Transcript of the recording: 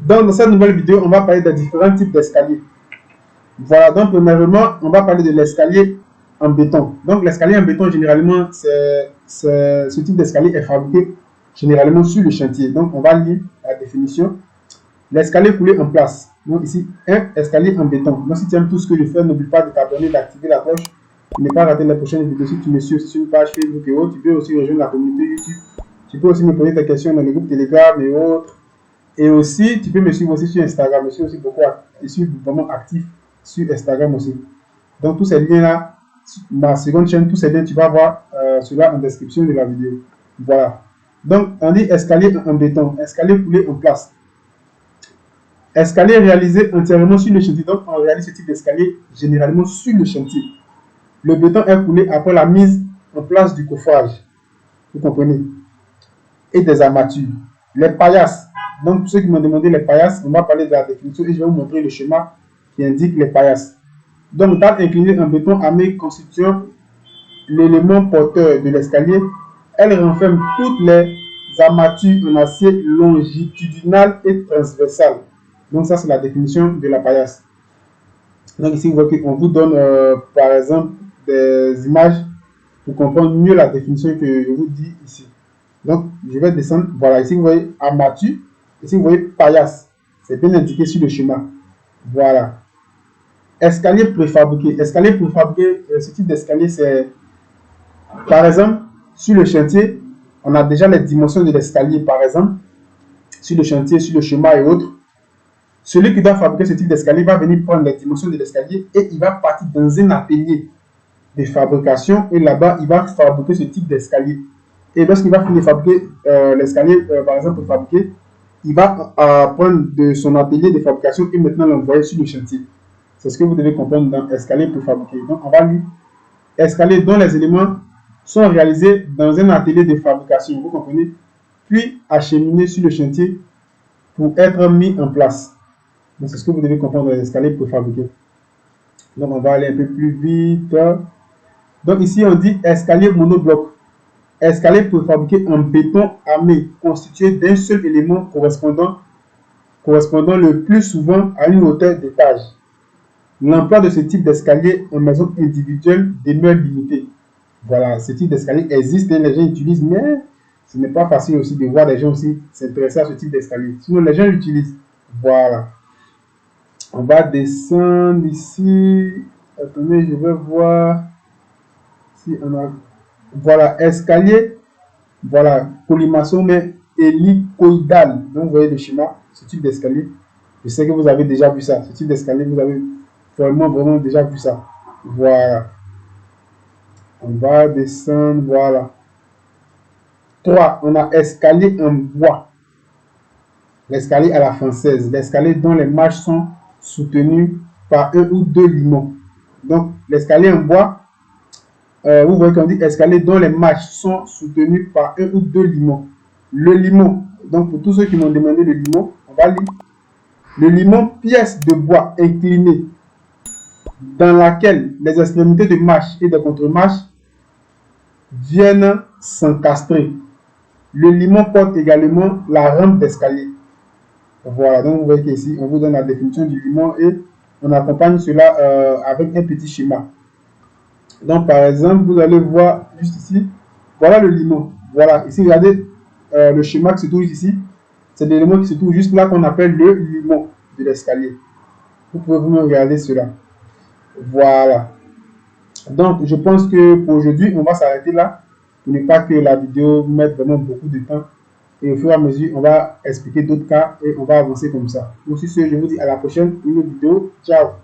Donc, dans cette nouvelle vidéo, on va parler des différents types d'escaliers. Voilà, donc premièrement, on va parler de l'escalier en béton. Donc, l'escalier en béton, généralement, ce type d'escalier est fabriqué généralement sur le chantier. Donc, on va lire la définition. L'escalier coulé en place. Donc, ici, un escalier en béton. Donc, si tu aimes tout ce que je fais, n'oublie pas de t'abonner, d'activer la cloche pour ne pas rater les prochaines vidéos. Si tu me suis sur une page Facebook et autres, tu peux aussi rejoindre la communauté YouTube. Tu peux aussi me poser tes questions dans le groupe Telegram et autres. Et aussi, tu peux me suivre aussi sur Instagram. Je suis aussi je suis vraiment actif sur Instagram aussi. Donc, tous ces liens-là, ma seconde chaîne, tous ces liens, tu vas voir cela en description de la vidéo. Voilà. Donc, on dit escalier en béton, escalier coulé en place. Escalier réalisé entièrement sur le chantier. Donc, on réalise ce type d'escalier généralement sur le chantier. Le béton est coulé après la mise en place du coffrage. Vous comprenez? Et des armatures. Les paillasses. Donc, pour ceux qui m'ont demandé les paillasses, on va parler de la définition et je vais vous montrer le schéma qui indique les paillasses. Donc, dalle inclinée en béton armé constituant l'élément porteur de l'escalier. Elle renferme toutes les armatures en acier longitudinal et transversal. Donc, ça, c'est la définition de la paillasse. Donc, ici, vous voyez qu'on vous donne, par exemple, des images pour comprendre mieux la définition que je vous dis ici. Donc, je vais descendre. Voilà, ici, vous voyez armature. Ici, vous voyez paillasse. C'est bien indiqué sur le schéma. Voilà. Escalier préfabriqué. Escalier préfabriqué, ce type d'escalier, c'est, par exemple, sur le chantier, on a déjà les dimensions de l'escalier, par exemple, sur le chantier, sur le schéma et autres. Celui qui doit fabriquer ce type d'escalier va venir prendre les dimensions de l'escalier et il va partir dans un atelier de fabrication et là-bas, il va fabriquer ce type d'escalier. Et lorsqu'il va finir de fabriquer l'escalier, par exemple, pour fabriquer, il va prendre de son atelier de fabrication et maintenant l'envoyer sur le chantier. C'est ce que vous devez comprendre dans escalier pour fabriquer. Donc, on va lire escalier dont les éléments sont réalisés dans un atelier de fabrication. Vous comprenez? Puis acheminés sur le chantier pour être mis en place. Donc, c'est ce que vous devez comprendre dans les escaliers pour fabriquer. Donc, on va aller un peu plus vite. Donc, ici, on dit escalier monobloc. Escalier pour fabriquer en béton armé, constitué d'un seul élément correspondant le plus souvent à une hauteur d'étage. L'emploi de ce type d'escalier en maison individuelle demeure limité. Voilà, ce type d'escalier existe et les gens utilisent, mais ce n'est pas facile aussi de voir les gens aussi s'intéresser à ce type d'escalier. Sinon, les gens l'utilisent. Voilà. On va descendre ici. Attendez, je vais voir si on a. Voilà, escalier. Voilà, colimaçon, mais hélicoïdal. Donc, vous voyez le schéma, ce type d'escalier. Je sais que vous avez déjà vu ça. Ce type d'escalier, vous avez vraiment déjà vu ça. Voilà. On va descendre, voilà. 3. On a escalier en bois. L'escalier à la française. L'escalier dont les marches sont soutenues par un ou deux limons. Donc, l'escalier en bois, vous voyez qu'on dit escalier dont les marches sont soutenues par un ou deux limons. Le limon, donc pour tous ceux qui m'ont demandé le limon, on va lire. Le limon, pièce de bois inclinée dans laquelle les extrémités de marche et de contre-marche viennent s'encastrer. Le limon porte également la rampe d'escalier. Voilà, donc vous voyez qu'ici, on vous donne la définition du limon et on accompagne cela avec un petit schéma. Donc, par exemple, vous allez voir juste ici, voilà le limon. Voilà, ici, regardez le schéma qui se trouve ici. C'est l'élément qui se trouve juste là qu'on appelle le limon de l'escalier. Vous pouvez vous regarder cela. Voilà. Donc, je pense que pour aujourd'hui, on va s'arrêter là. Pour ne pas que la vidéo mette vraiment beaucoup de temps. Et au fur et à mesure, on va expliquer d'autres cas et on va avancer comme ça. Donc, sur ce, je vous dis à la prochaine vidéo. Ciao.